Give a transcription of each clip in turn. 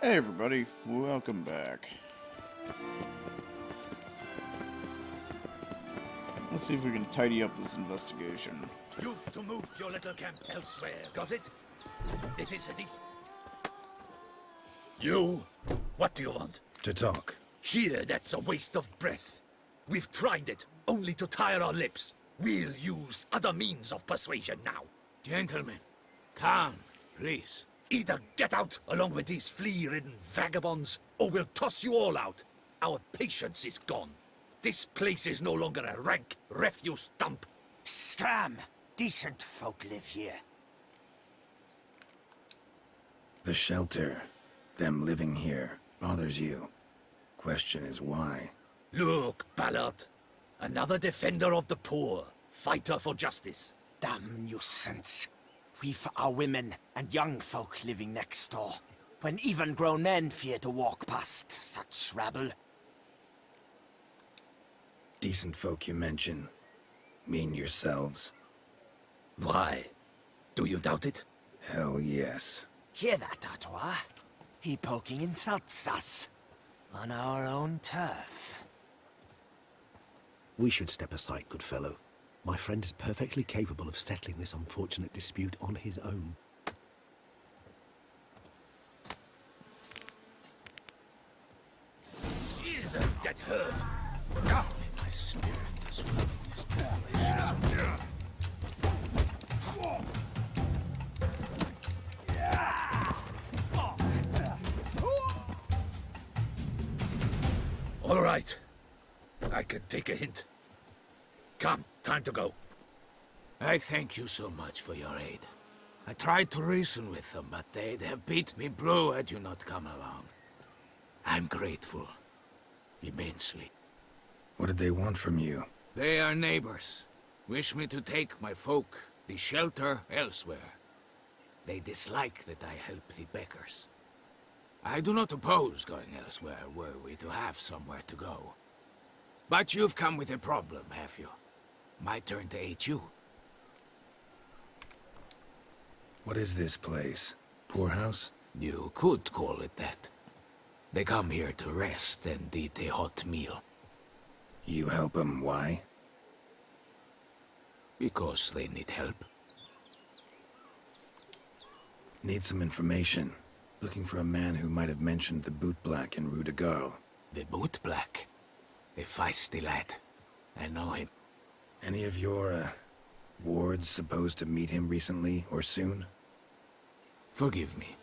Hey everybody, welcome back. Let's see if we can tidy up this investigation. You've to move your little camp elsewhere, got it? This is a decent... You? What do you want? To talk. Here, that's a waste of breath. We've tried it, only to tire our lips. We'll use other means of persuasion now. Gentlemen, calm, please. Either get out along with these flea-ridden vagabonds, or we'll toss you all out. Our patience is gone. This place is no longer a rank refuse dump. Scram! Decent folk live here. The shelter, them living here, bothers you. Question is why. Look, Ballard. Another defender of the poor. Fighter for justice. Damn nuisance. We've our women and young folk living next door, when even grown men fear to walk past such rabble. Decent folk you mention. Mean yourselves? Why? Do you doubt it? Hell yes. Hear that, Artois? He poking insults us. On our own turf. We should step aside, good fellow. My friend is perfectly capable of settling this unfortunate dispute on his own. Jesus, that hurt. My spirit is willing, All right. I can take a hint. Come, time to go. I thank you so much for your aid. I tried to reason with them, but they'd have beat me blue had you not come along. I'm grateful. Immensely. What did they want from you? They are neighbors. Wish me to take my folk, the shelter, elsewhere. They dislike that I help the beggars. I do not oppose going elsewhere, were we to have somewhere to go. But you've come with a problem, have you? My turn to aid you. What is this place? Poorhouse? You could call it that. They come here to rest and eat a hot meal. You help them, why? Because they need help. Need some information. Looking for a man who might have mentioned the Boot Black in Rue de Garl. The Boot Black. A feisty lad. I know him. Any of your, wards supposed to meet him recently or soon? Forgive me.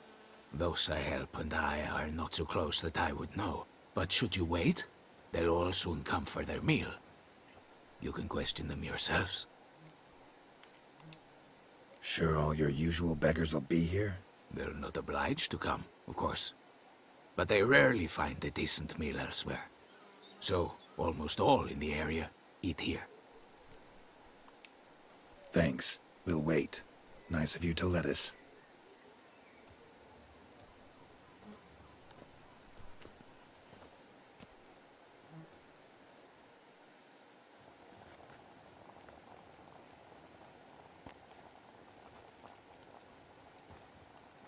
Those I help and I are not so close that I would know. But should you wait, they'll all soon come for their meal. You can question them yourselves. Sure all your usual beggars will be here? They're not obliged to come, of course. But they rarely find a decent meal elsewhere. So, almost all in the area eat here. Thanks. We'll wait. Nice of you to let us.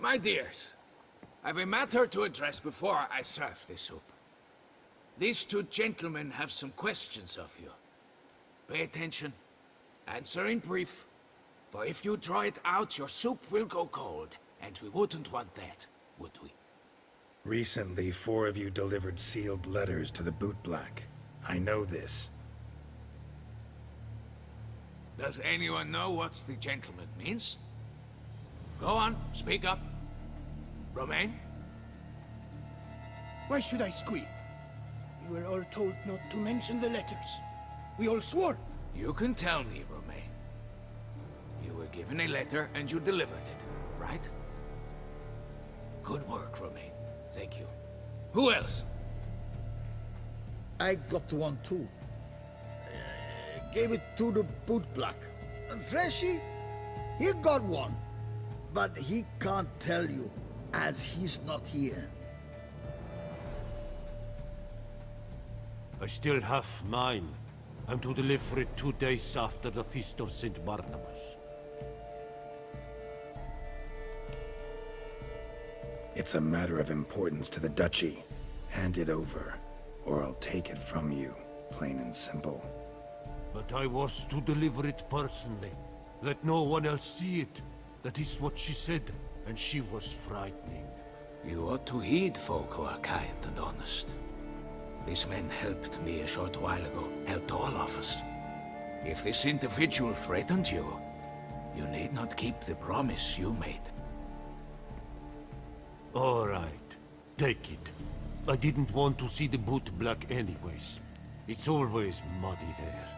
My dears, I've a matter to address before I serve the soup. These two gentlemen have some questions of you. Pay attention. Answer in brief. For if you draw it out, your soup will go cold. And we wouldn't want that, would we? Recently, 4 of you delivered sealed letters to the Boot Black. I know this. Does anyone know what the gentleman means? Go on, speak up. Romain? Why should I squeal? We were all told not to mention the letters. We all swore. You can tell me, Romain. You were given a letter and you delivered it, right? Good work, Romain. Thank you. Who else? I got one too. Gave it to the Boot Black. Freshy, he got one. But he can't tell you, as he's not here. I still have mine. I'm to deliver it 2 days after the Feast of St. Barnabas. It's a matter of importance to the duchy. Hand it over, or I'll take it from you, plain and simple. But I was to deliver it personally. Let no one else see it. That is what she said, and she was frightening. You ought to heed folk who are kind and honest. These men helped me a short while ago, helped all of us. If this individual threatened you, you need not keep the promise you made. All right, take it. I didn't want to see the boot black anyways. It's always muddy there.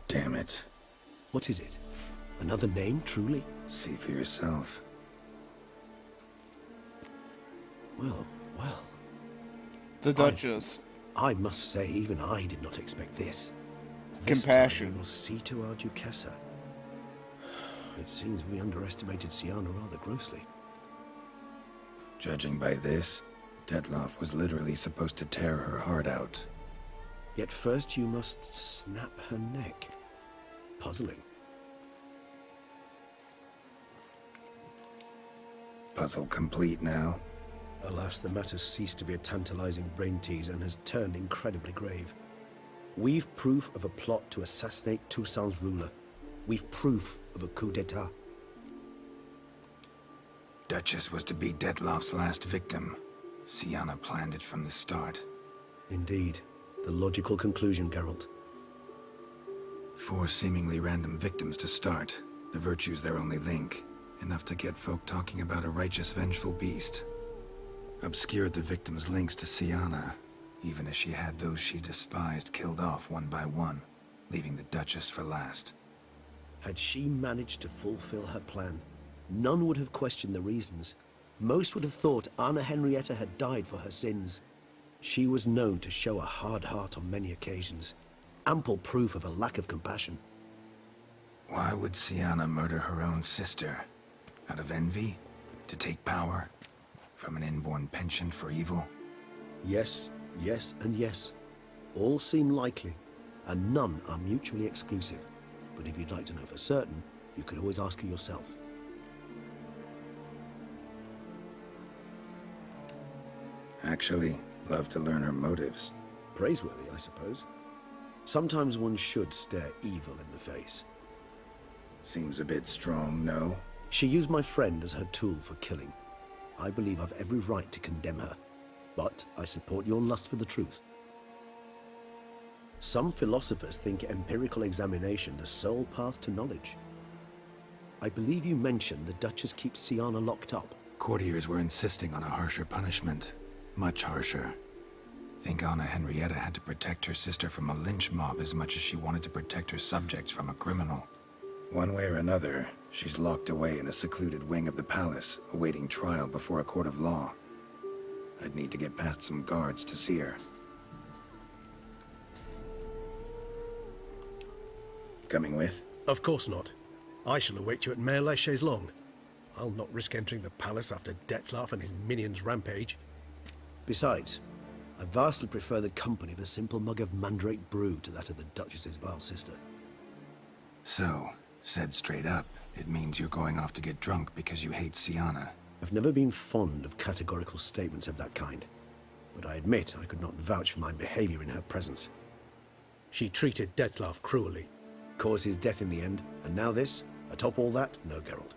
Damn it. What is it? Another name, truly? See for yourself. Well, well. The Duchess. I must say, even I did not expect this. Compassion. This time we will see to our Duchessa. It seems we underestimated Syanna rather grossly. Judging by this, Detloff was literally supposed to tear her heart out. Yet first you must snap her neck. Puzzling. Puzzle complete now. Alas, the matter's ceased to be a tantalizing brain tease and has turned incredibly grave. We've proof of a plot to assassinate Toussaint's ruler. We've proof of a coup d'etat. Duchess was to be Detloff's last victim. Syanna planned it from the start. Indeed. The logical conclusion, Geralt. 4 seemingly random victims to start. The virtue's their only link. Enough to get folk talking about a righteous, vengeful beast. Obscured the victims' links to Syanna, even as she had those she despised killed off one by one, leaving the Duchess for last. Had she managed to fulfill her plan, none would have questioned the reasons. Most would have thought Anna Henrietta had died for her sins. She was known to show a hard heart on many occasions. Ample proof of a lack of compassion. Why would Syanna murder her own sister? Out of envy? To take power? From an inborn penchant for evil? Yes, yes, and yes. All seem likely, and none are mutually exclusive. But if you'd like to know for certain, you could always ask her yourself. Actually, love to learn her motives. Praiseworthy, I suppose. Sometimes one should stare evil in the face. Seems a bit strong, no? She used my friend as her tool for killing. I believe I've every right to condemn her, but I support your lust for the truth. Some philosophers think empirical examination the sole path to knowledge. I believe you mentioned the Duchess keeps Syanna locked up. Courtiers were insisting on a harsher punishment. Much harsher. Think Anna Henrietta had to protect her sister from a lynch mob as much as she wanted to protect her subjects from a criminal. One way or another, she's locked away in a secluded wing of the palace, awaiting trial before a court of law. I'd need to get past some guards to see her. Coming with? Of course not. I shall await you at Mare la Chaise-Longue. I'll not risk entering the palace after Detloff and his minions rampage. Besides, I vastly prefer the company of a simple mug of mandrake brew to that of the Duchess's vile sister. So, said straight up, it means you're going off to get drunk because you hate Syanna. I've never been fond of categorical statements of that kind, but I admit I could not vouch for my behavior in her presence. She treated Detloff cruelly, caused his death in the end, and now this? Atop all that? No, Geralt.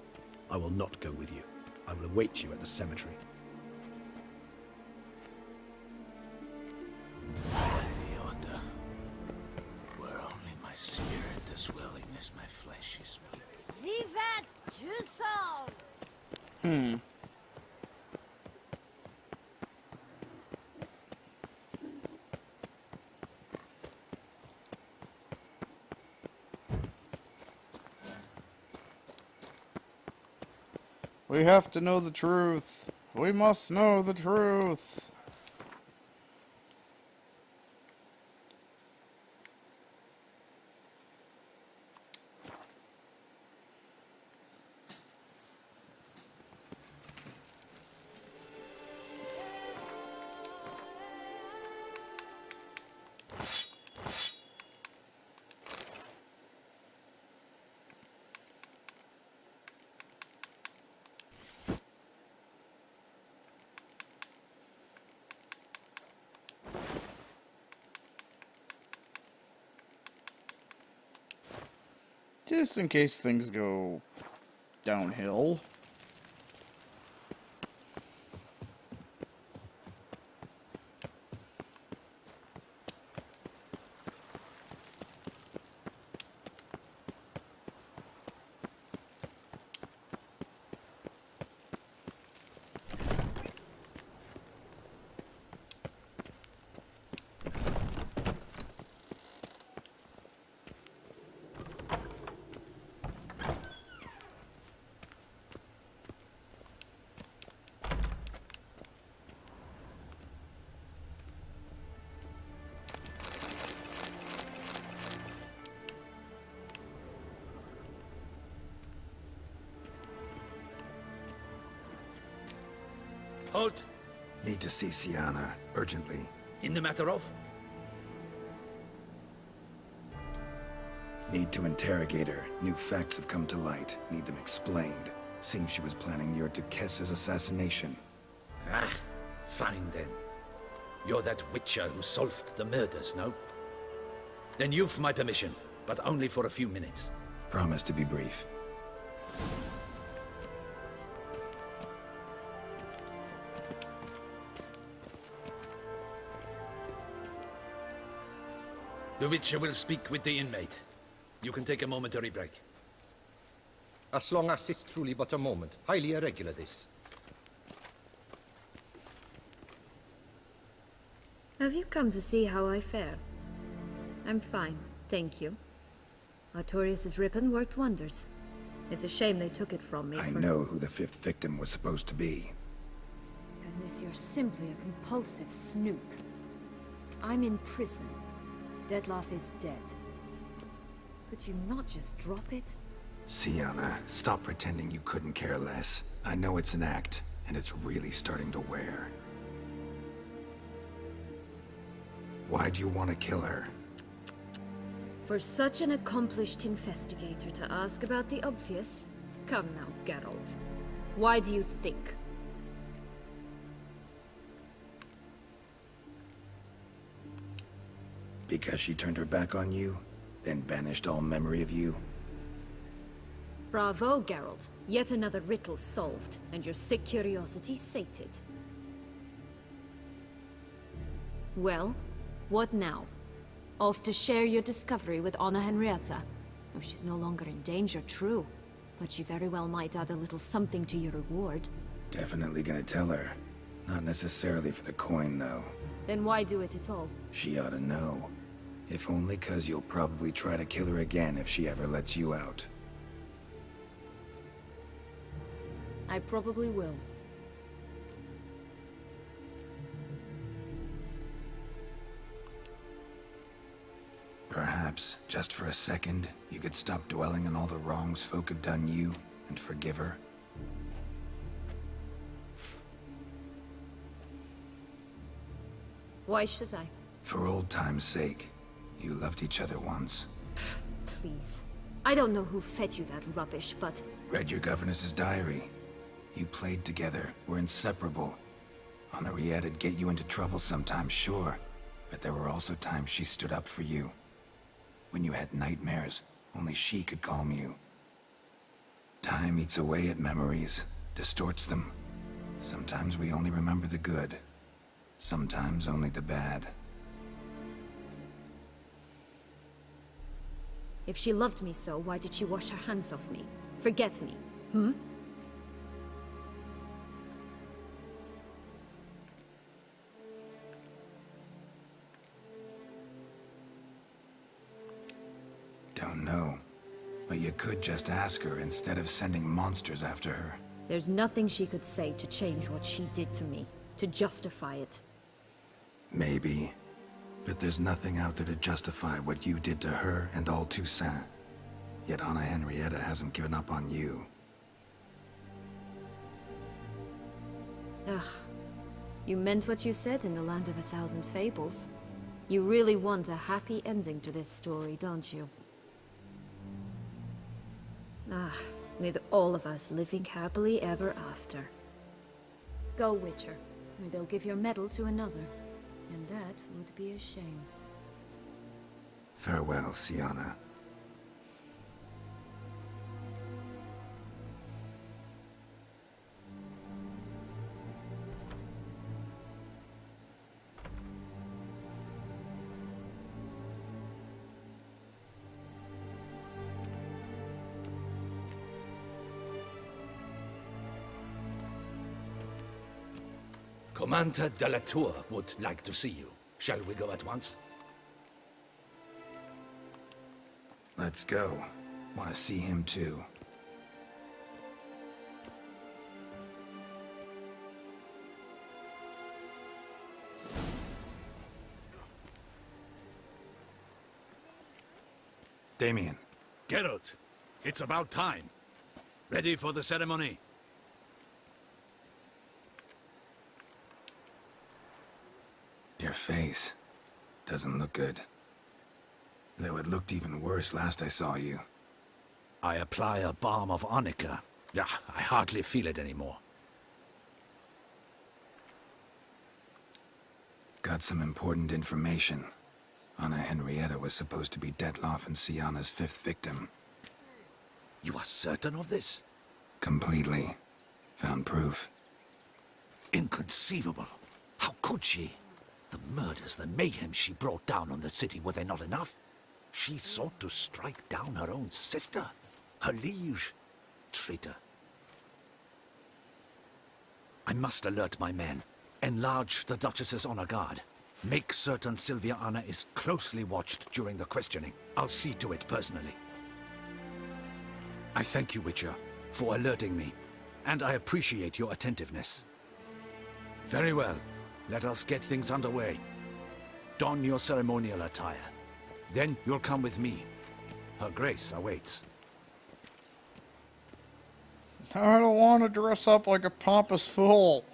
I will not go with you. I will await you at the cemetery. Iota, were only my spirit as willing as my flesh is weak. Vivat Toussaint! We have to know the truth. We must know the truth. just in case things go downhill. Halt! Need to see Sienna, urgently. In the matter of? Need to interrogate her. New facts have come to light. Need them explained. Seems she was planning your Duquesse's assassination. Ah, fine then. You're that witcher who solved the murders, no? Then you've my permission, but only for a few minutes. Promise to be brief. The Witcher will speak with the inmate. You can take a momentary break. As long as it's truly but a moment. Highly irregular, this. Have you come to see how I fare? I'm fine, thank you. Artorius' ribbon worked wonders. It's a shame they took it from me. I know who the fifth victim was supposed to be. Goodness, you're simply a compulsive snoop. I'm in prison. Dettlaff is dead. Could you not just drop it? Sienna, stop pretending you couldn't care less. I know it's an act, and it's really starting to wear. Why do you want to kill her? For such an accomplished investigator to ask about the obvious? Come now, Geralt. Why do you think? Because she turned her back on you, then banished all memory of you? Bravo, Geralt. Yet another riddle solved, and your sick curiosity sated. Well, what now? Off to share your discovery with Anna Henrietta? Oh, she's no longer in danger, true. But she very well might add a little something to your reward. Definitely gonna tell her. Not necessarily for the coin, though. Then why do it at all? She ought to know. If only 'cause you'll probably try to kill her again if she ever lets you out. I probably will. Perhaps, just for a second, you could stop dwelling on all the wrongs folk have done you, and forgive her. Why should I? For old time's sake. You loved each other once. Please. I don't know who fed you that rubbish, but... Read your governess's diary. You played together, were inseparable. Henriette'd get you into trouble sometimes, sure. But there were also times she stood up for you. When you had nightmares, only she could calm you. Time eats away at memories, distorts them. Sometimes we only remember the good. Sometimes only the bad. If she loved me so, why did she wash her hands off me? Forget me, hmm? Don't know. But you could just ask her instead of sending monsters after her. There's nothing she could say to change what she did to me, to justify it. Maybe. But there's nothing out there to justify what you did to her and all Toussaint. Yet Anna Henrietta hasn't given up on you. Ugh. You meant what you said in the Land of a Thousand Fables. You really want a happy ending to this story, don't you? Ah, with all of us living happily ever after. Go, Witcher, or they'll give your medal to another. And that would be a shame. Farewell, Sienna. Commander de la Tour would like to see you. Shall we go at once? Let's go. Want to see him too. Damien. Geralt, it's about time. Ready for the ceremony? Your face doesn't look good. Though it looked even worse last I saw you. I apply a balm of arnica. Yeah, I hardly feel it anymore. Got some important information. Anna Henrietta was supposed to be Detloff and Syanna's 5th victim. You are certain of this? Completely. Found proof. Inconceivable. How could she? The murders, the mayhem she brought down on the city, were they not enough? She sought to strike down her own sister, her liege. Traitor. I must alert my men. Enlarge the Duchess's honor guard. Make certain Silvia-Anna is closely watched during the questioning. I'll see to it personally. I thank you, Witcher, for alerting me, and I appreciate your attentiveness. Very well. Let us get things underway. Don your ceremonial attire. Then you'll come with me. Her Grace awaits. I don't want to dress up like a pompous fool.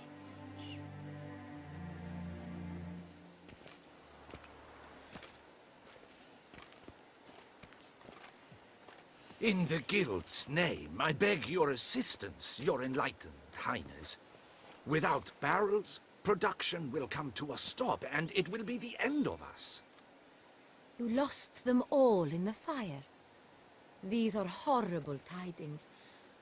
In the Guild's name, I beg your assistance, your enlightened highness. Without barrels, production will come to a stop, and it will be the end of us. You lost them all in the fire. These are horrible tidings.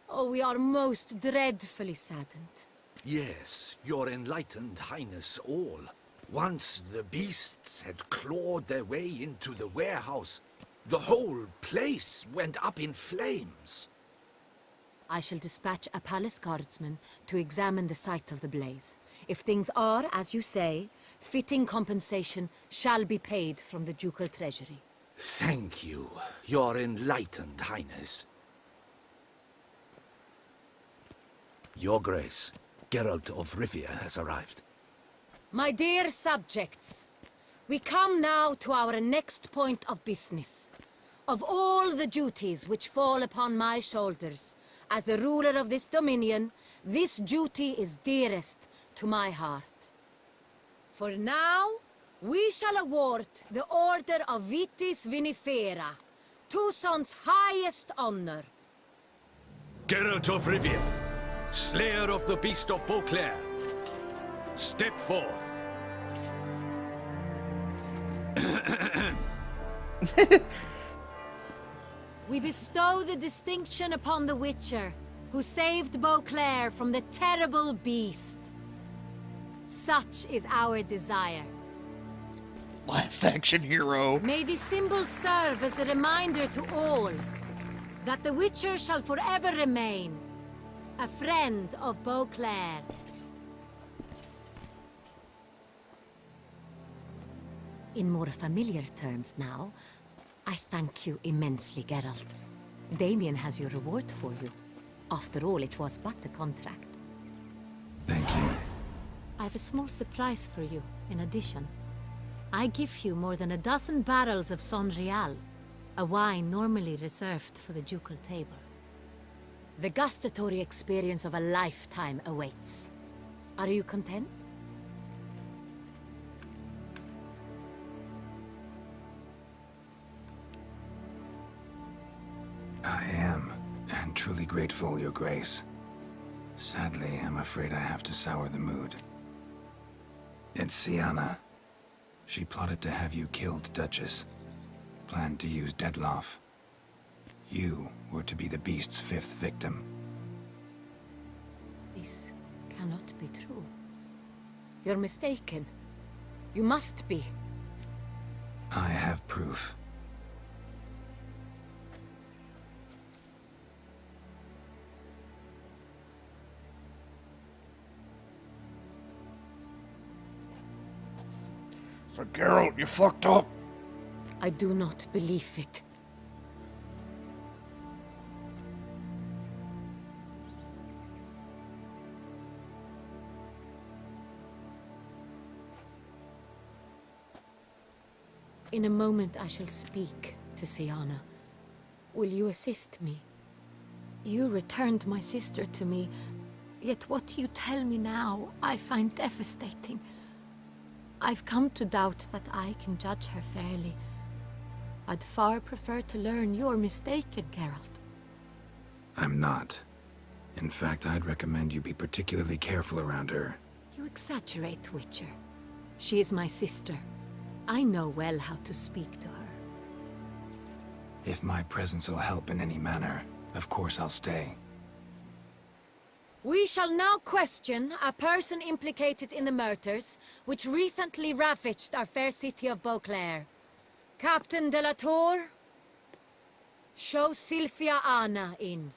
Oh, we are most dreadfully saddened. Yes, your enlightened highness all. Once the beasts had clawed their way into the warehouse, the whole place went up in flames. I shall dispatch a palace guardsman to examine the site of the blaze. If things are, as you say, fitting compensation shall be paid from the ducal treasury. Thank you, your enlightened highness. Your Grace, Geralt of Rivia has arrived. My dear subjects, we come now to our next point of business. Of all the duties which fall upon my shoulders, as the ruler of this dominion, this duty is dearest to my heart. For now, we shall award the Order of Vitis Vinifera, Toussaint's highest honor. Geralt of Rivia, Slayer of the Beast of Beauclair, step forth. We bestow the distinction upon the Witcher, who saved Beauclair from the terrible beast. Such is our desire. Last action hero. May the symbol serve as a reminder to all that the Witcher shall forever remain a friend of Beauclair. In more familiar terms now, I thank you immensely, Geralt. Damien has your reward for you. After all, it was but a contract. Thank you. I have a small surprise for you, in addition. I give you more than a dozen barrels of Son Real, a wine normally reserved for the ducal table. The gustatory experience of a lifetime awaits. Are you content? I am, and truly grateful, Your Grace. Sadly, I'm afraid I have to sour the mood. It's Syanna. She plotted to have you killed, Duchess. Planned to use Detloff. You were to be the beast's 5th victim. This cannot be true. You're mistaken. You must be. I have proof. Geralt, you fucked up. I do not believe it. In a moment I shall speak to Syanna. Will you assist me? You returned my sister to me, yet what you tell me now I find devastating. I've come to doubt that I can judge her fairly. I'd far prefer to learn you're mistaken, Geralt. I'm not. In fact, I'd recommend you be particularly careful around her. You exaggerate, Witcher. She is my sister. I know well how to speak to her. If my presence will help in any manner, of course I'll stay. We shall now question a person implicated in the murders which recently ravaged our fair city of Beauclair. Captain de la Tour, show Sylvia Anna in.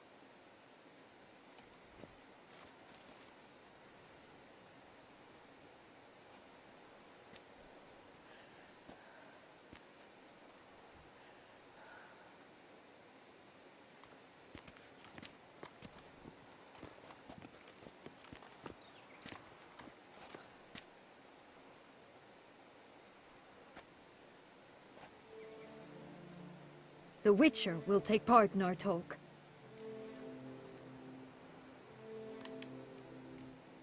The Witcher will take part in our talk.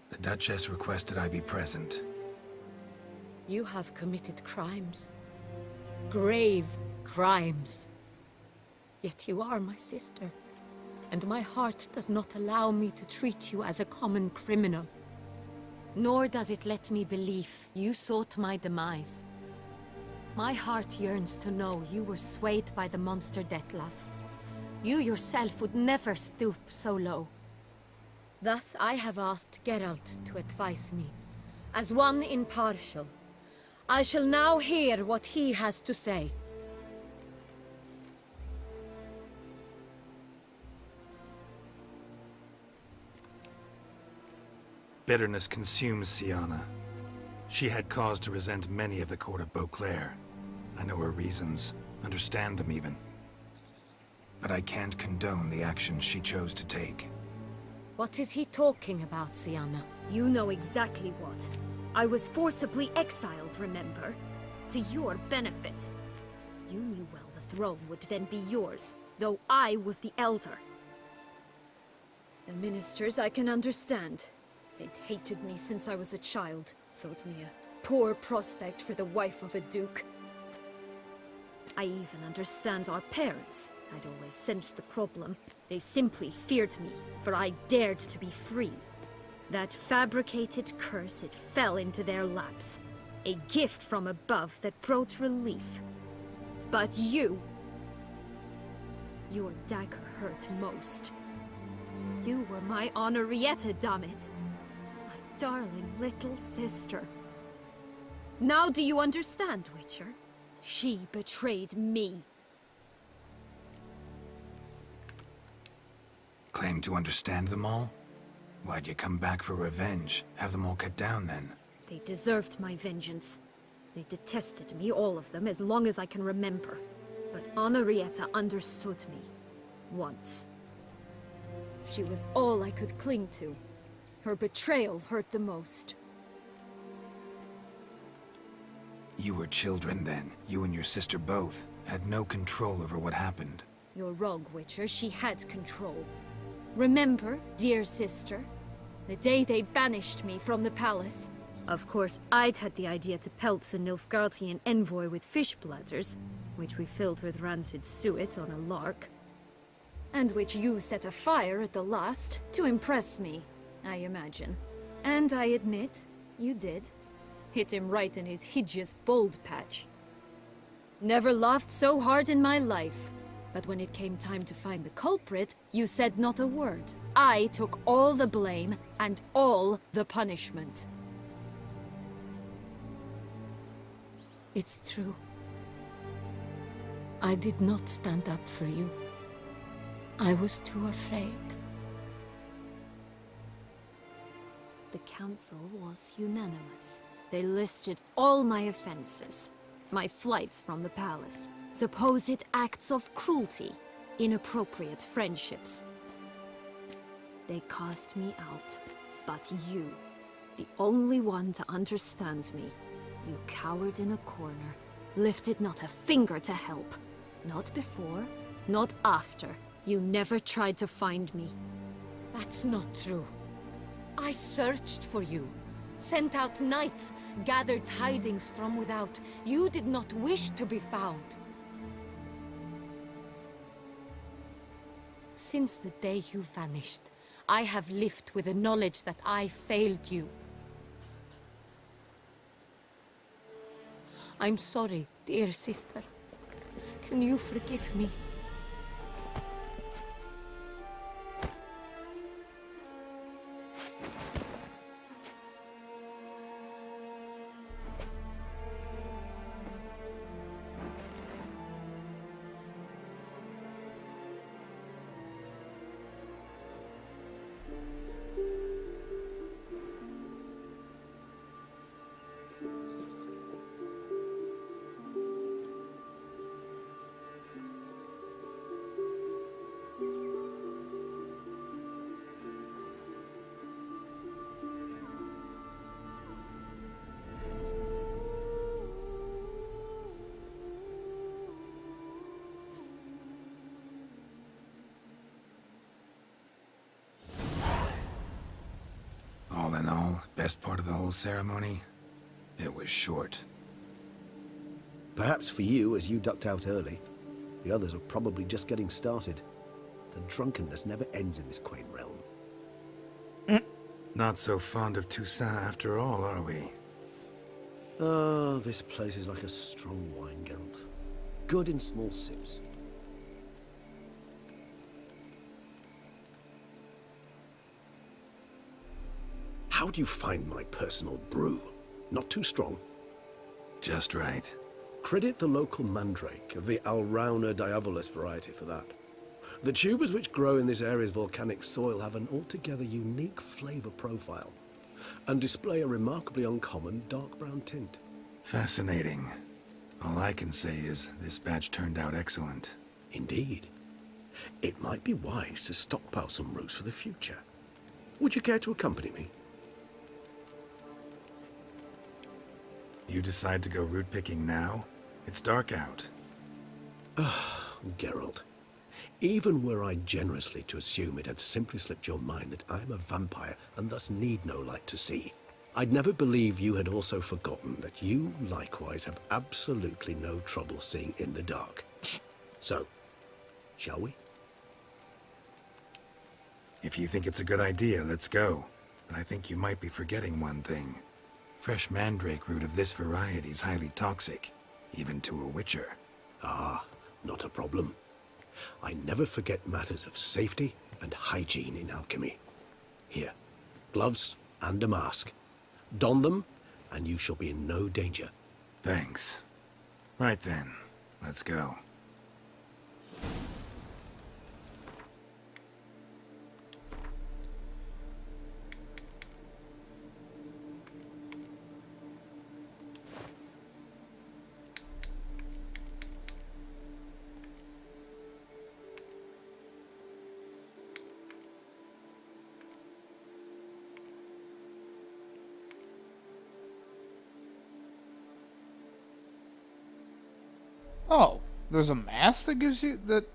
The Duchess requested I be present. You have committed crimes. Grave crimes. Yet you are my sister, and my heart does not allow me to treat you as a common criminal. Nor does it let me believe you sought my demise. My heart yearns to know you were swayed by the monster Dettlaff. You yourself would never stoop so low. Thus I have asked Geralt to advise me, as one impartial. I shall now hear what he has to say. Bitterness consumes Syanna. She had cause to resent many of the court of Beauclair. I know her reasons, understand them even. But I can't condone the actions she chose to take. What is he talking about, Syanna? You know exactly what. I was forcibly exiled, remember? To your benefit. You knew well the throne would then be yours, though I was the elder. The ministers I can understand. They'd hated me since I was a child. Thought me a poor prospect for the wife of a duke. I even understand our parents. I'd always sensed the problem. They simply feared me, for I dared to be free. That fabricated curse, it fell into their laps. A gift from above that brought relief. But you... Your dagger hurt most. You were my Henrietta, damn it. My darling little sister. Now do you understand, Witcher? She betrayed me. Claim to understand them all? Why'd you come back for revenge? Have them all cut down then? They deserved my vengeance. They detested me, all of them, as long as I can remember. But Henrietta understood me. Once. She was all I could cling to. Her betrayal hurt the most. You were children then. You and your sister both had no control over what happened. You're wrong, Witcher. She had control. Remember, dear sister? The day they banished me from the palace. Of course, I'd had the idea to pelt the Nilfgaardian envoy with fish bladders, which we filled with rancid suet on a lark. And which you set afire at the last, to impress me, I imagine. And I admit, you did. Hit him right in his hideous bald patch. Never laughed so hard in my life. But when it came time to find the culprit, you said not a word. I took all the blame and all the punishment. It's true. I did not stand up for you. I was too afraid. The council was unanimous. They listed all my offenses. My flights from the palace, supposed acts of cruelty, inappropriate friendships. They cast me out. But you, the only one to understand me, you cowered in a corner, lifted not a finger to help. Not before, not after. You never tried to find me. That's not true. I searched for you, sent out knights, gathered tidings from without. You did not wish to be found. Since the day you vanished, I have lived with the knowledge that I failed you. I'm sorry, dear sister. Can you forgive me? All in all, best part of the whole ceremony? It was short. Perhaps for you, as you ducked out early. The others are probably just getting started. The drunkenness never ends in this quaint realm. Not so fond of Toussaint after all, are we? Oh, this place is like a strong wine, Geralt. Good in small sips. How do you find my personal brew? Not too strong? Just right. Credit the local mandrake of the Alrauna diabolus variety for that. The tubers which grow in this area's volcanic soil have an altogether unique flavor profile and display a remarkably uncommon dark brown tint. Fascinating. All I can say is this batch turned out excellent. Indeed. It might be wise to stockpile some roots for the future. Would you care to accompany me? You decide to go root picking now? It's dark out. Geralt, even were I generously to assume it had simply slipped your mind that I am a vampire and thus need no light to see, I'd never believe you had also forgotten that you likewise have absolutely no trouble seeing in the dark. So, shall we? If you think it's a good idea, let's go. But I think you might be forgetting one thing. Fresh mandrake root of this variety is highly toxic, even to a witcher. Ah, not a problem. I never forget matters of safety and hygiene in alchemy. Here, gloves and a mask. Don them, and you shall be in no danger. Thanks. Right then, let's go. Oh, there's a mask that gives you that.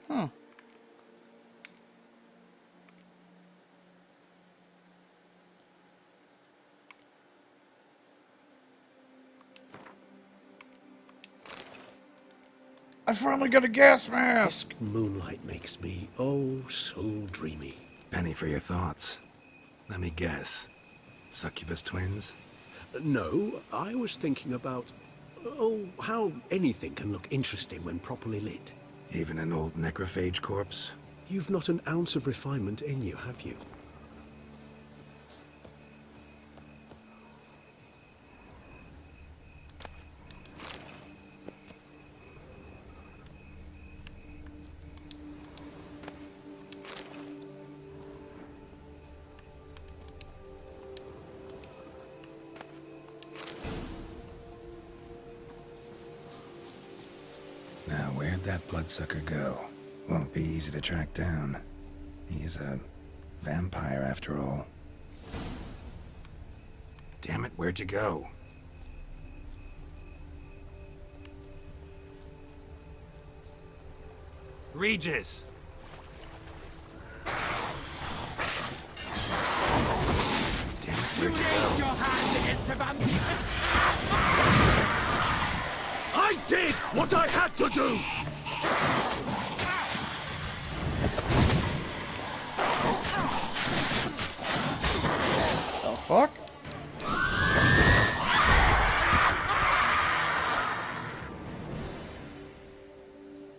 Huh. I finally got a gas mask! This moonlight makes me, oh, so dreamy. Penny for your thoughts. Let me guess. Succubus twins? No, I was thinking about, oh, how anything can look interesting when properly lit. Even an old necrophage corpse? You've not an ounce of refinement in you, have you? that bloodsucker go? Won't be easy to track down. He's a vampire after all. Damn it, where'd you go? Regis! Damn it, where'd you go? Your hand against the vampire! I did what I had to do! The fuck?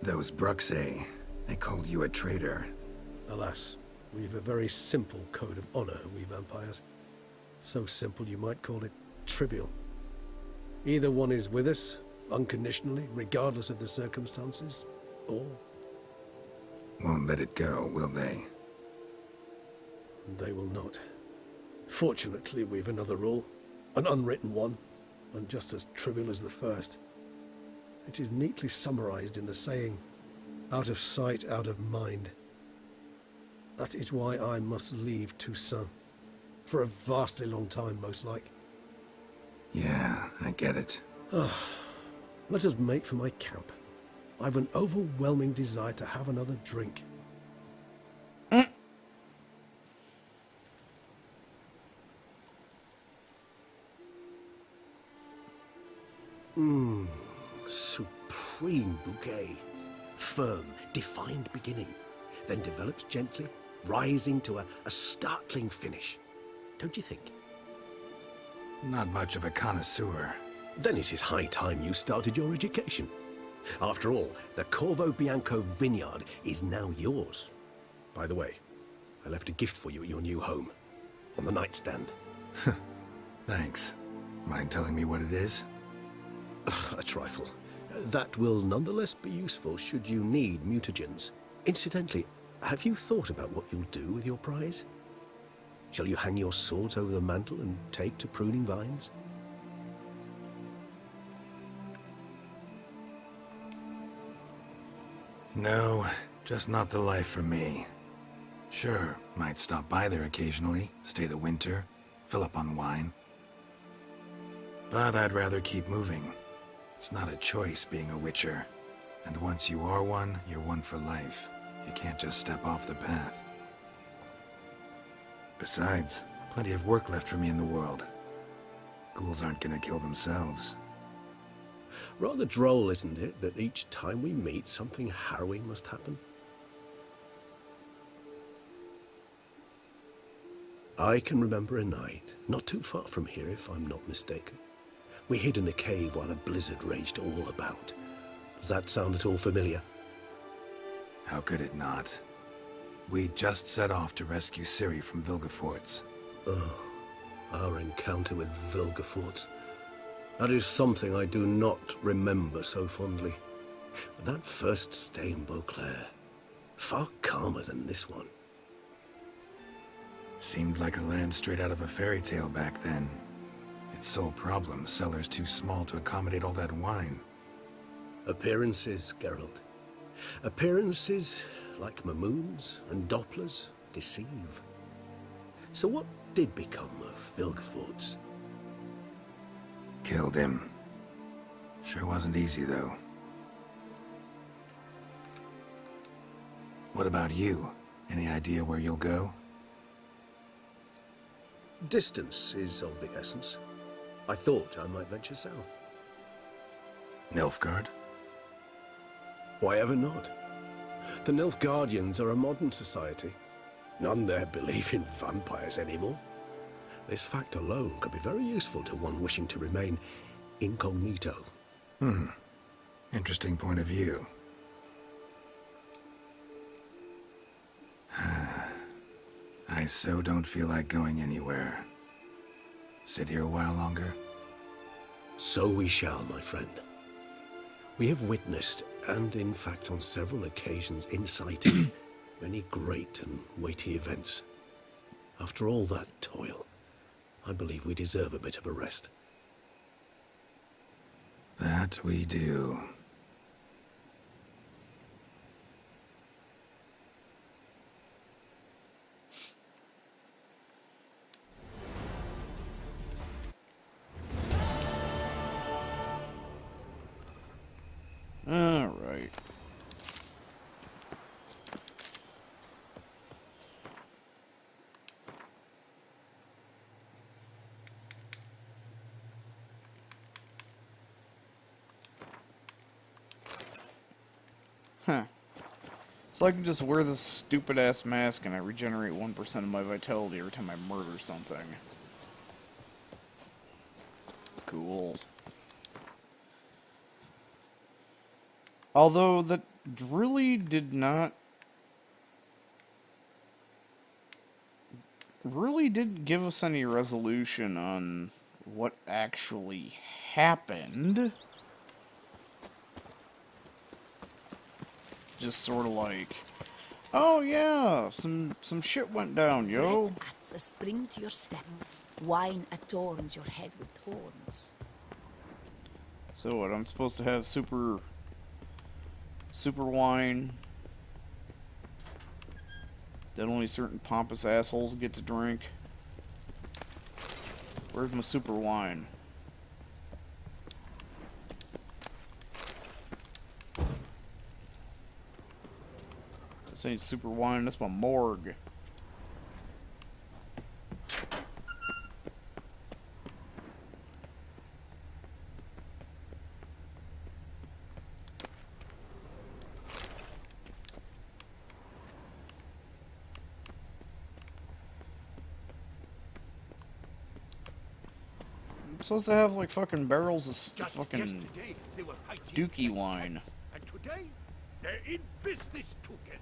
Those Bruxae, they called you a traitor. Alas, we've a very simple code of honor, we vampires. So simple you might call it trivial. Either one is with us, unconditionally, regardless of the circumstances, or... Won't let it go, will they? they will not. Fortunately, we've another rule, an unwritten one, and just as trivial as the first. It is neatly summarized in the saying, out of sight, out of mind. That is why I must leave Toussaint. For a vastly long time, most like. Yeah, I get it. Let us make for my camp. I've an overwhelming desire to have another drink. Supreme bouquet. Firm, defined beginning. Then develops gently, rising to a startling finish. Don't you think? Not much of a connoisseur. Then it is high time you started your education. After all, the Corvo Bianco vineyard is now yours. By the way, I left a gift for you at your new home. On the nightstand. Thanks. Mind telling me what it is? A trifle. That will nonetheless be useful should you need mutagens. Incidentally, have you thought about what you'll do with your prize? Shall you hang your swords over the mantle and take to pruning vines? No, just not the life for me. Sure, might stop by there occasionally, stay the winter, fill up on wine. But I'd rather keep moving. It's not a choice being a witcher. And once you are one, you're one for life. You can't just step off the path. Besides, plenty of work left for me in the world. Ghouls aren't gonna kill themselves. Rather droll, isn't it, that each time we meet, something harrowing must happen? I can remember a night, not too far from here if I'm not mistaken. We hid in a cave while a blizzard raged all about. Does that sound at all familiar? How could it not? We just set off to rescue Ciri from Vilgefortz. Oh, our encounter with Vilgefortz. That is something I do not remember so fondly. But that first stay in Beauclair, far calmer than this one. Seemed like a land straight out of a fairy tale back then. Its sole problem, cellars too small to accommodate all that wine. Appearances, Geralt. Appearances, like Mamoons and Dopplers, deceive. So what did become of Vilgefortz? Killed him. Sure wasn't easy, though. What about you? Any idea where you'll go? Distance is of the essence. I thought I might venture south. Nilfgaard? Why ever not? The Nilfgaardians are a modern society. None there believe in vampires anymore. This fact alone could be very useful to one wishing to remain incognito. Interesting point of view. I so don't feel like going anywhere. Sit here a while longer? So we shall, my friend. We have witnessed, and in fact on several occasions incited, many great and weighty events. After all that toil, I believe we deserve a bit of a rest. That we do. So I can just wear this stupid-ass mask and I regenerate 1% of my vitality every time I murder something. Cool. Although that really didn't give us any resolution on what actually happened. Just sort of like, oh yeah, some shit went down, yo. Red ats a spring to your step. Wine adorns your head with thorns. So what, I'm supposed to have super wine that only certain pompous assholes get to drink? Where's my super wine? This ain't super wine, that's my morgue. I'm supposed to have like fucking barrels of fucking dookie wine. And today, they're in business together.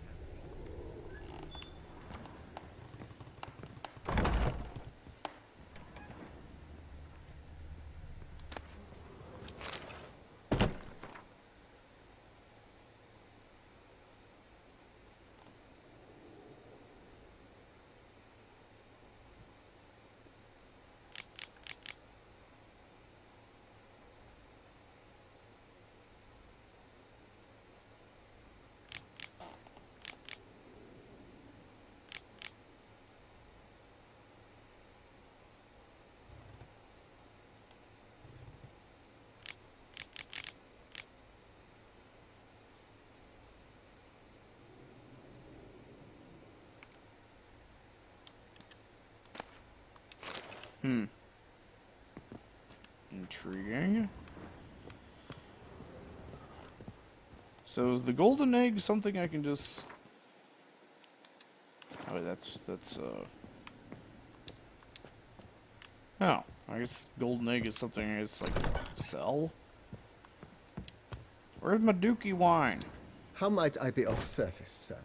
Intriguing. So is the golden egg something I can just... Oh, that's Oh, I guess golden egg is something I just, like, sell? Where's my dookie wine? How might I be of service, sir?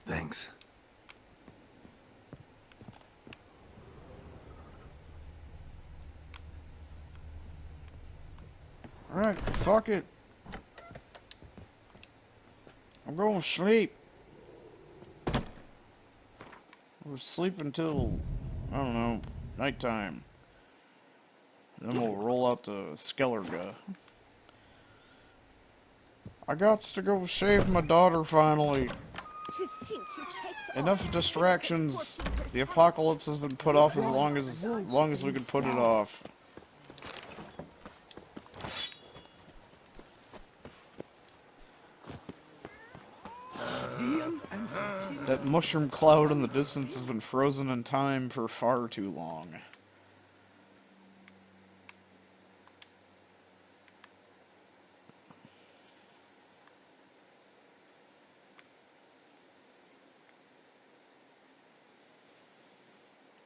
Thanks. Alright, fuck it. I'm going to sleep. We'll sleep until, I don't know, nighttime. And then we'll roll out to Skellige. I got to go save my daughter finally. To think you chased Enough distractions. The apocalypse has been put off as long as we can put it off. That mushroom cloud in the distance has been frozen in time for far too long.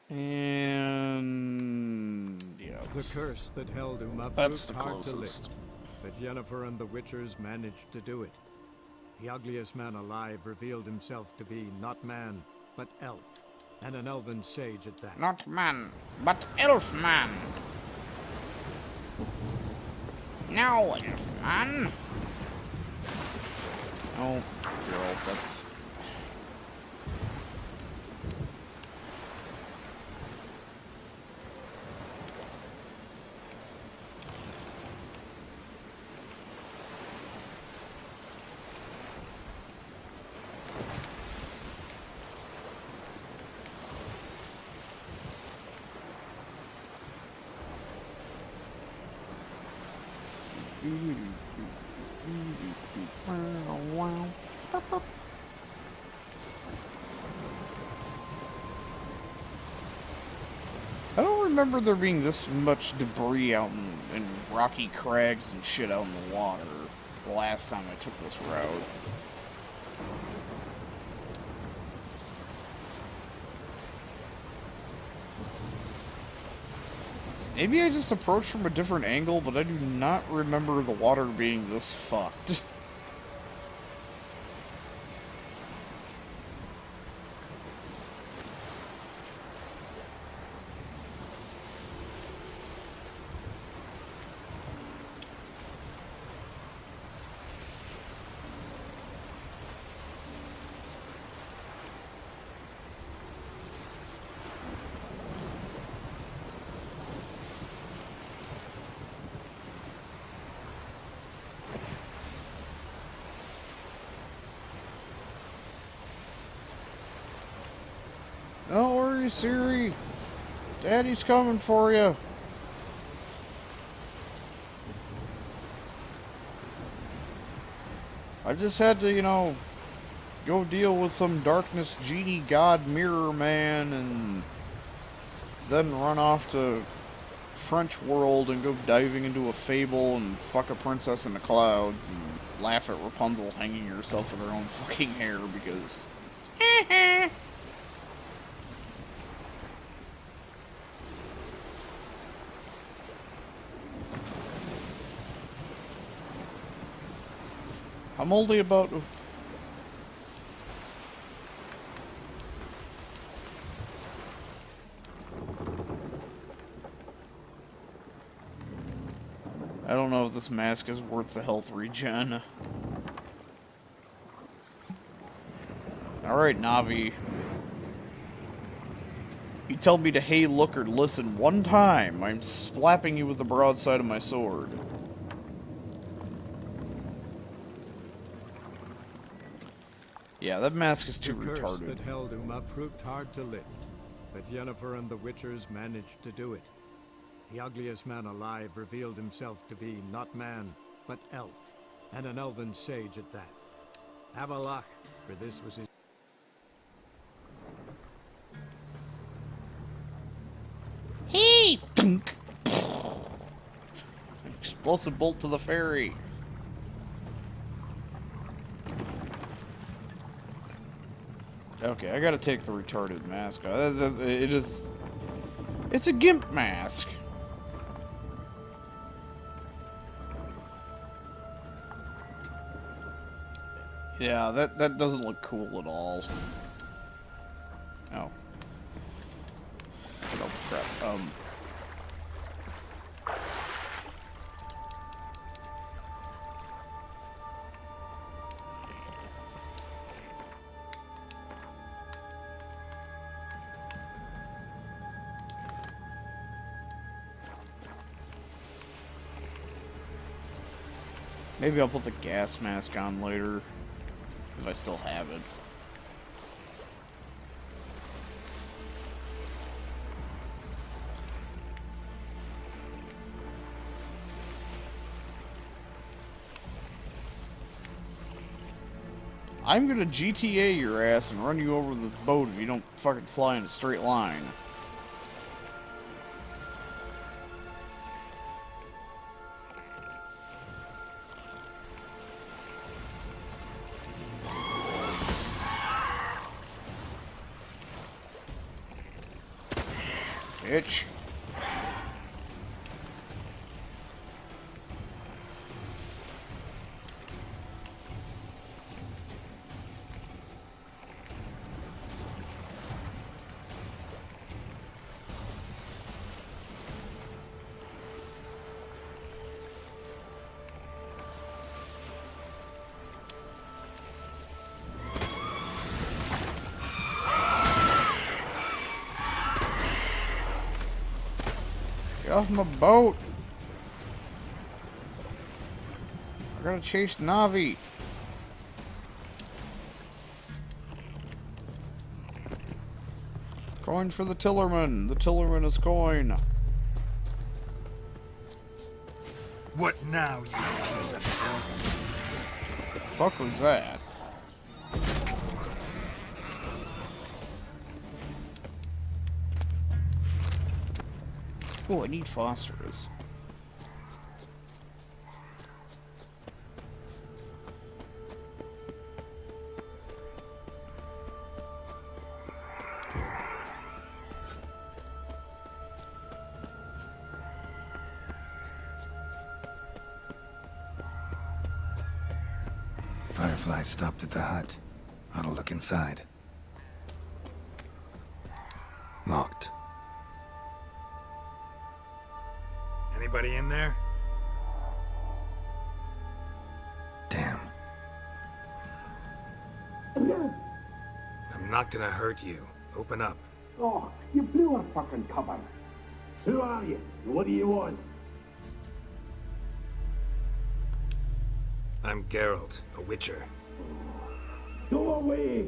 And yeah, The curse that held Uma that's proved the hard to lift, closest. but Yennefer and the Witchers managed to do it. The ugliest man alive revealed himself to be not man, but elf, and an elven sage at that. Not man, but elf man. No, elf man. Oh, girl, that's... I don't remember there being this much debris out in rocky crags and shit out in the water. the last time I took this route. Maybe I just approached from a different angle, but I do not remember the water being this fucked. Don't worry, Siri. Daddy's coming for you. I just had to, you know, go deal with some darkness genie god mirror man and then run off to French world and go diving into a fable and fuck a princess in the clouds and laugh at Rapunzel hanging herself with her own fucking hair because... I'm only about... I don't know if this mask is worth the health regen. Alright, Navi. You tell me to hey, look, or listen one time, I'm slapping you with the broadside of my sword. Yeah, that mask is too the curse retarded. that held Uma proved hard to lift, but Yennefer and the Witchers managed to do it. The ugliest man alive revealed himself to be not man, but elf, and an elven sage at that. Avalach, for this was his... Hey! Dunk! Explosive bolt to the ferry. Okay, I gotta take the retarded mask off. It is... It's a gimp mask. Yeah, that doesn't look cool at all. Oh. Oh, crap. Maybe I'll put the gas mask on later, if I still have it. I'm gonna GTA your ass and run you over with this boat if you don't fucking fly in a straight line. Bitch. Get off my boat! I gotta chase Navi. Coin for the Tillerman. The Tillerman is coin. What now, you piece of The fuck was that? Oh, I need phosphorus. Firefly stopped at the hut. Ought to look inside. Locked. Anybody in there? Damn. I'm not gonna hurt you. Open up. Oh, you blew our fucking cover. Who are you? What do you want? I'm Geralt, a witcher. Go away!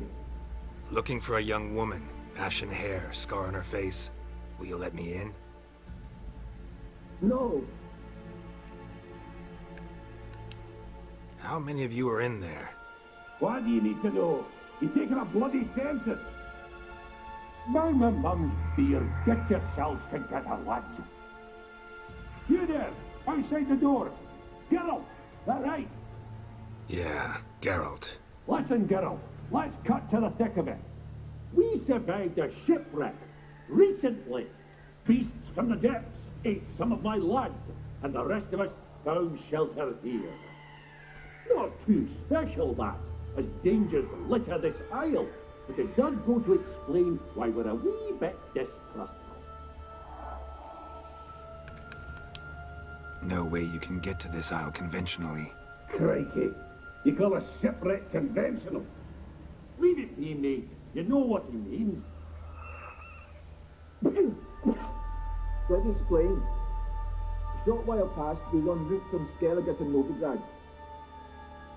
Looking for a young woman. Ashen hair, scar on her face. Will you let me in? No. How many of you are in there? Why do you need to know? You're taking a bloody census. Mind my mum's beard. Get yourselves together, lads. You there, outside the door. Geralt, that right? Yeah, Geralt. Listen, Geralt, let's cut to the thick of it. We survived a shipwreck recently. Beasts from the depths ate some of my lads, and the rest of us found shelter here. Not too special, that, as dangers litter this isle, but it does go to explain why we're a wee bit distrustful. No way you can get to this isle conventionally. Crikey, you call a shipwreck conventional? Leave it be, mate. You know what he means. Let me explain. A short while past, we was en route from Skellige to Novigrad.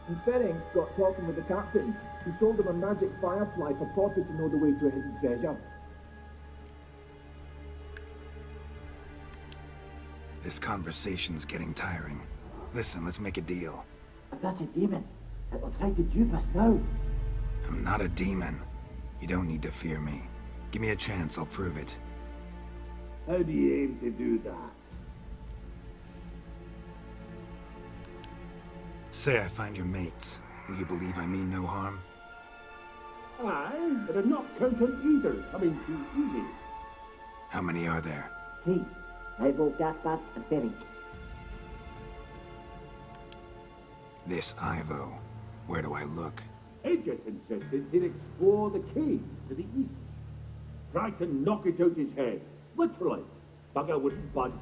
And Ferenc got talking with the captain, who sold him a magic firefly purported to know the way to a hidden treasure. This conversation's getting tiring. Listen, let's make a deal. If that's a demon, it will try to dupe us now. I'm not a demon. You don't need to fear me. Give me a chance, I'll prove it. How do you aim to do that? Say I find your mates. Will you believe I mean no harm? Aye, but I'm not counting either coming too easy. How many are there? 3. Ivo, Gaspard, and Ferenc. This Ivo. Where do I look? Edget insisted he'd explore the caves to the east. Tried to knock it out his head. Literally. Bugger wouldn't budge.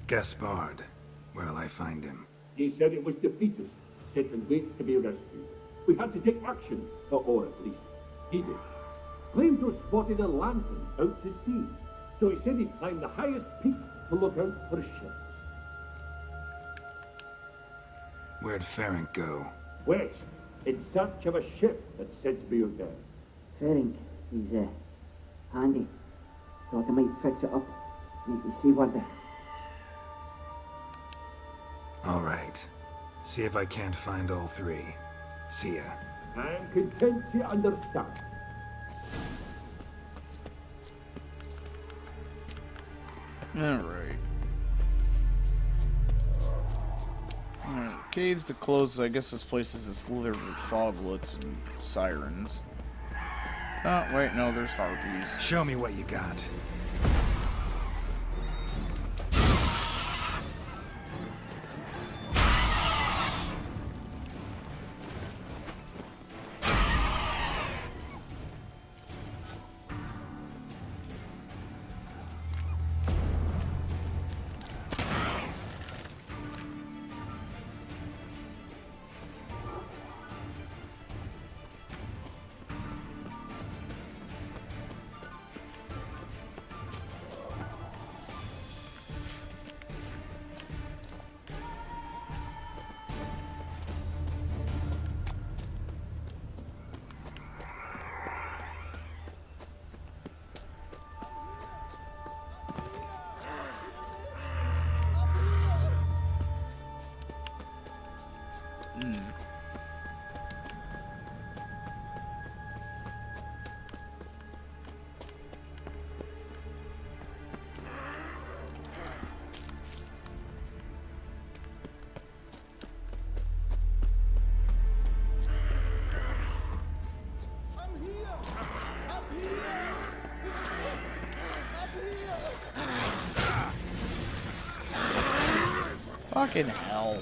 Gaspard. Where'll I find him? He said it was defeatist to sit and wait to be rescued. We had to take action, or at least he did. Claimed to have spotted a lantern out to sea, so he said he'd climb the highest peak to look out for ships. Where'd Ferenc go? West, in search of a ship that's said to be out there. Ferenc, he's handy. Thought I might fix it up. Make you see one there. All right. See if I can't find all 3. See ya. I'm content you understand. Alright. Caves to close. I guess this place is just littered with foglets and sirens. Oh, wait, no, there's harpies. Show me what you got. Fucking hell.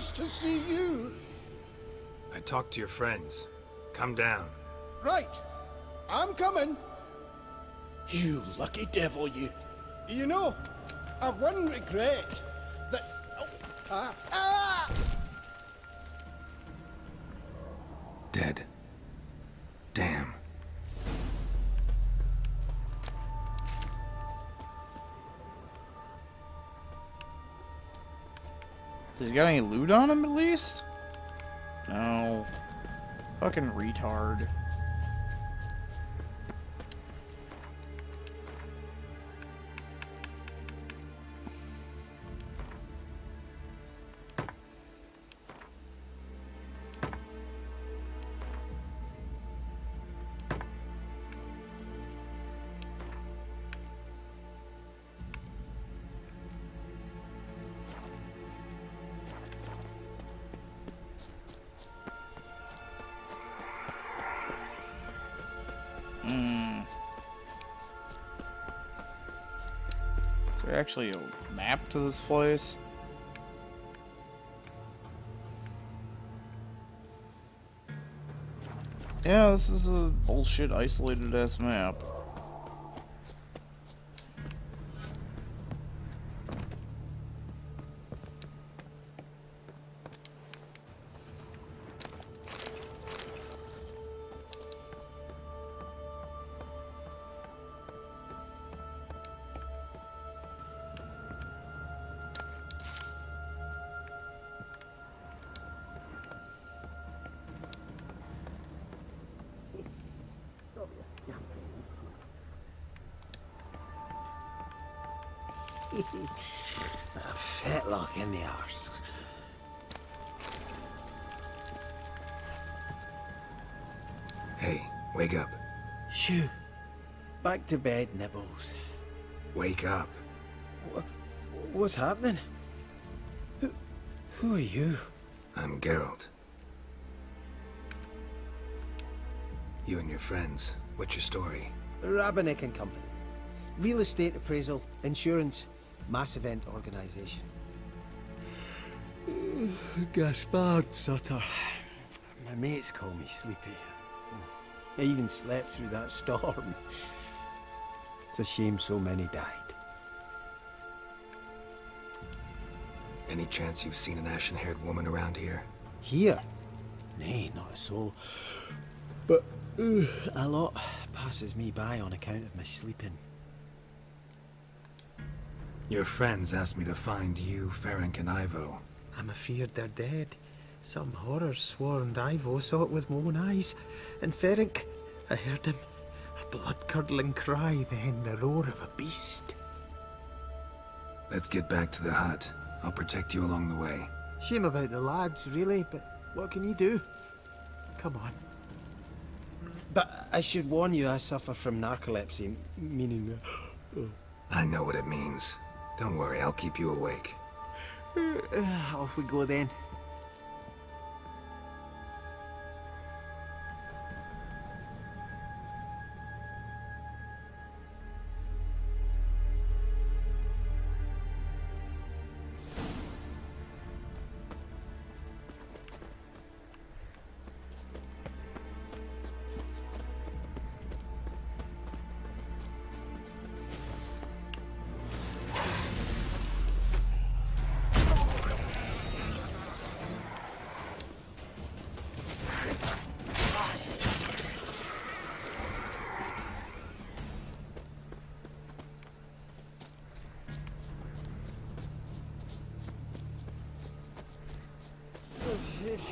nice to see you. I talked to your friends. Come down. Right. I'm coming. You lucky devil, you. You know, I've one regret. That... Oh, ah! Dead. Damn. Does he got any loot on him at least? No. Fucking retard. Is there actually a map to this place? Yeah, this is a bullshit isolated ass map. A fetlock in the arse. Hey, wake up. Shoo. Back to bed, Nibbles. Wake up. What's happening? Who are you? I'm Geralt. You and your friends, what's your story? Rabenik and Company. Real estate appraisal, insurance, mass event organization. Gaspard Sutter. My mates call me Sleepy. I even slept through that storm. It's a shame so many died. Any chance you've seen an ashen-haired woman around here? Here? Nay, not a soul. But a lot passes me by on account of my sleeping. Your friends asked me to find you, Ferenc, and Ivo. I'm afeard they're dead. Some horrors swarmed Ivo, saw it with my own eyes. And Ferenc, I heard him. A blood-curdling cry, then the roar of a beast. Let's get back to the hut. I'll protect you along the way. Shame about the lads, really, but what can you do? Come on. But I should warn you, I suffer from narcolepsy, meaning... I know what it means. Don't worry, I'll keep you awake. Off we go then.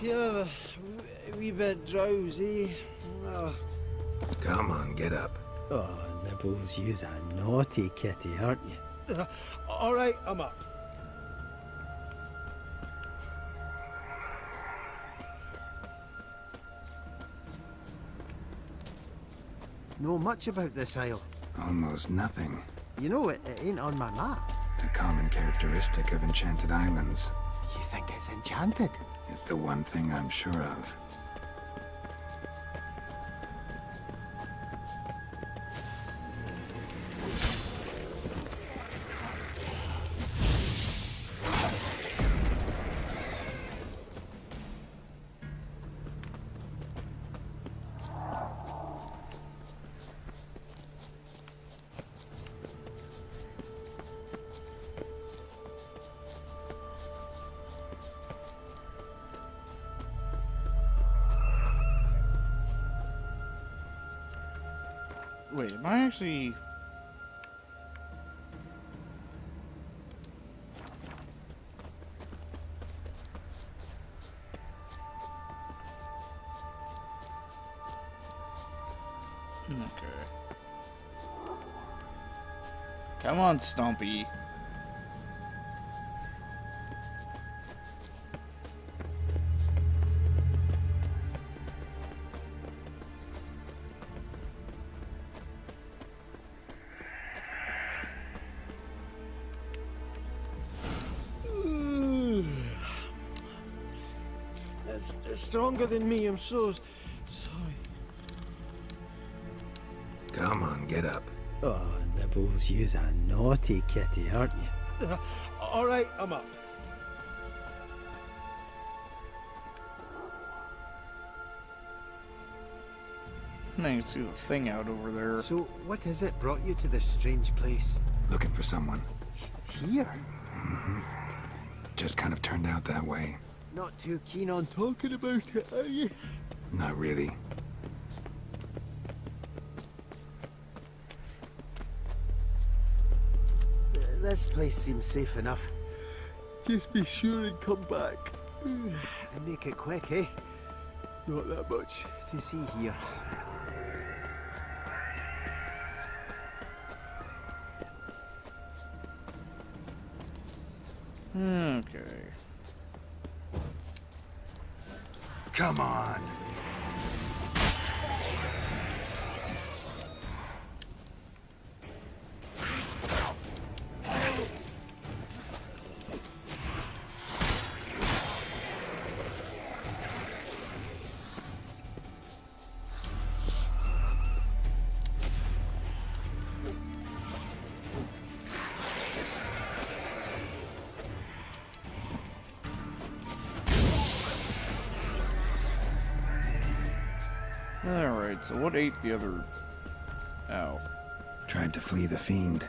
Feel a wee bit drowsy. Oh. Come on, get up. Oh, Nibbles, you's a naughty kitty, aren't you? All right, I'm up. Know much about this isle? Almost nothing. You know, it ain't on my map. A common characteristic of enchanted islands. You think it's enchanted? It's the one thing I'm sure of. Wait, am I actually... Okay. Come on, Stumpy. It's stronger than me, I'm so sorry. Come on, get up. Oh, Nibbles, you's a naughty kitty, aren't you? All right, I'm up. I can see the thing out over there. So, what is it brought you to this strange place? Looking for someone. Here? Just kind of turned out that way. Not too keen on talking about it, are you? Not really. This place seems safe enough. Just be sure and come back. And make it quick, eh? Not that much to see here. Okay. Come on. Alright, so what ate the other... Ow. Tried to flee the fiend.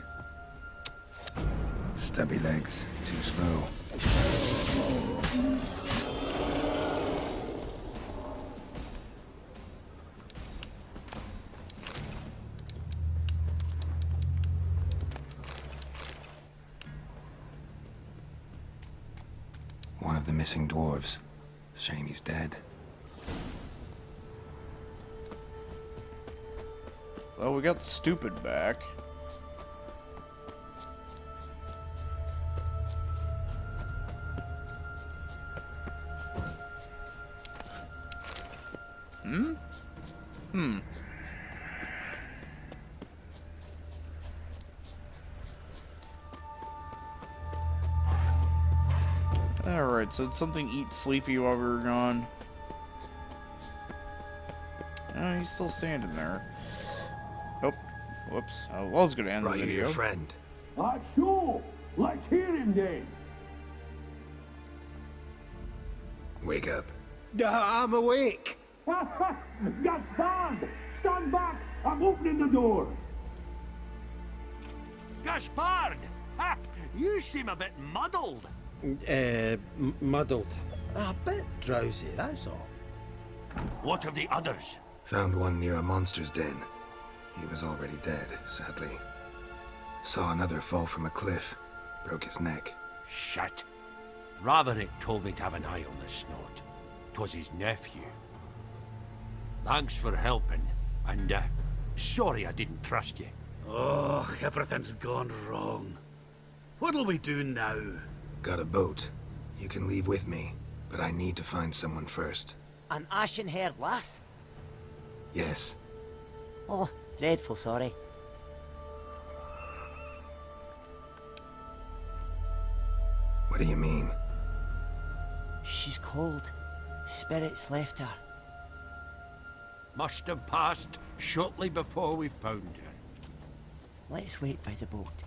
Stubby legs, too slow. One of the missing dwarves. Shame he's dead. Well, we got Stupid back. Alright, so it's something eat sleepy while we were gone. Oh, he's still standing there. Oh, whoops. I was gonna end the Brought you video. your friend. Sure. Let's hear him then. Wake up. I'm awake. Gaspard! Stand back! I'm opening the door! Gaspard! Ha! You seem a bit muddled. Muddled. A bit drowsy, that's all. What of the others? Found one near a monster's den. He was already dead, sadly. Saw another fall from a cliff. Broke his neck. Shit. Raverick told me to have an eye on the snot. 'Twas his nephew. Thanks for helping, and sorry I didn't trust you. Oh, everything's gone wrong. What'll we do now? Got a boat. You can leave with me, but I need to find someone first. An ashen-haired lass? Yes. Oh, dreadful sorry. What do you mean? She's cold. Spirits left her. Must have passed shortly before we found her. Let's wait by the boat.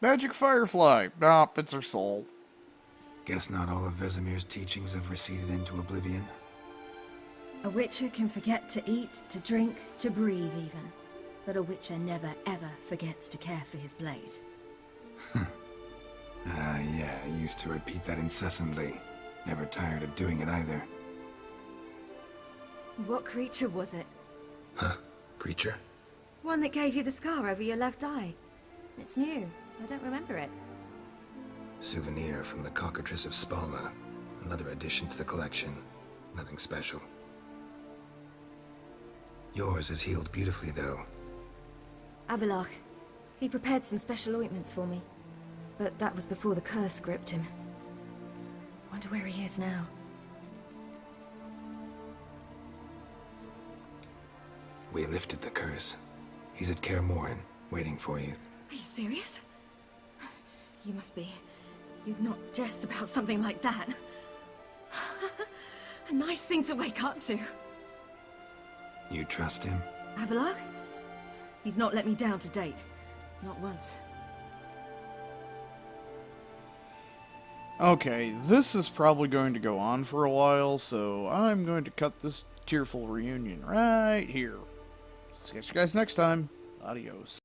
Magic Firefly. Ah, it's her soul. Guess not all of Vesemir's teachings have receded into oblivion. A witcher can forget to eat, to drink, to breathe even. But a witcher never ever forgets to care for his blade. Yeah, I used to repeat that incessantly. Never tired of doing it either. What creature was it? Huh? Creature? One that gave you the scar over your left eye. It's new. I don't remember it. Souvenir from the Cockatrice of Spala. Another addition to the collection. Nothing special. Yours is healed beautifully, though. Avalok. He prepared some special ointments for me. But that was before the curse gripped him. Wonder where he is now. We lifted the curse. He's at Kaer Morhen, waiting for you. Are you serious? You must be. You'd not jest about something like that. A nice thing to wake up to. You trust him? Avalok? He's not let me down to date. Not once. Okay, this is probably going to go on for a while, so I'm going to cut this tearful reunion right here. See you guys next time. Adios.